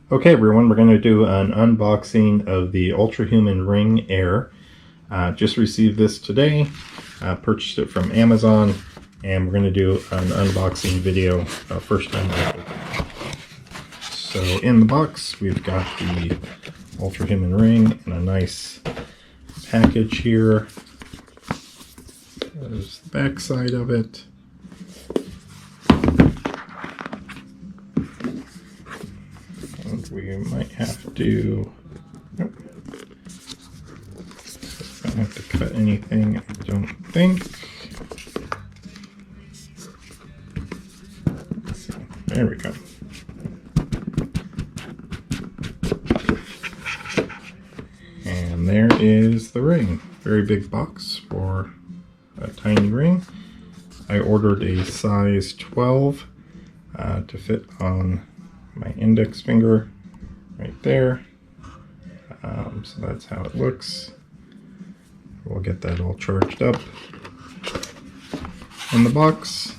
Okay everyone, we're going to do an unboxing of the Ultrahuman Ring Air. Just received this today, purchased it from Amazon, and we're going to do an unboxing video first time ever. So in the box we've got the Ultrahuman Ring in a nice package here. There's the back side of it. And we might have to, nope, don't have to cut anything, I don't think. Let's see. There we go. And there is the ring. Very big box for a tiny ring. I ordered a size 12 to fit on my index finger right there. So that's how it looks. We'll get that all charged up. In the box,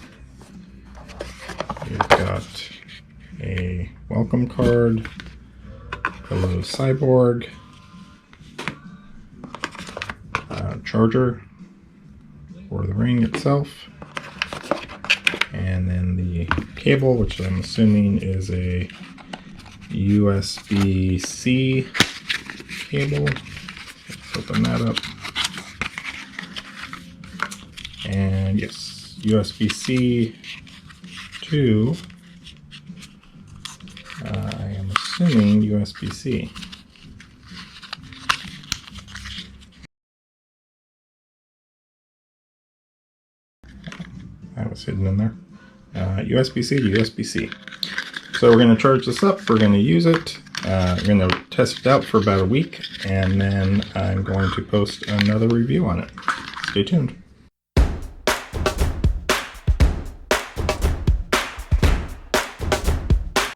we've got a welcome card, hello cyborg, charger for the ring itself, and then the cable, which I'm assuming is a USB-C cable. Let's open that up. And yes, USB-C to, I am assuming USB-C. That was hidden in there. USB-C to USB-C. So we're going to charge this up, we're going to use it, we're going to test it out for about a week, and then I'm going to post another review on it. Stay tuned.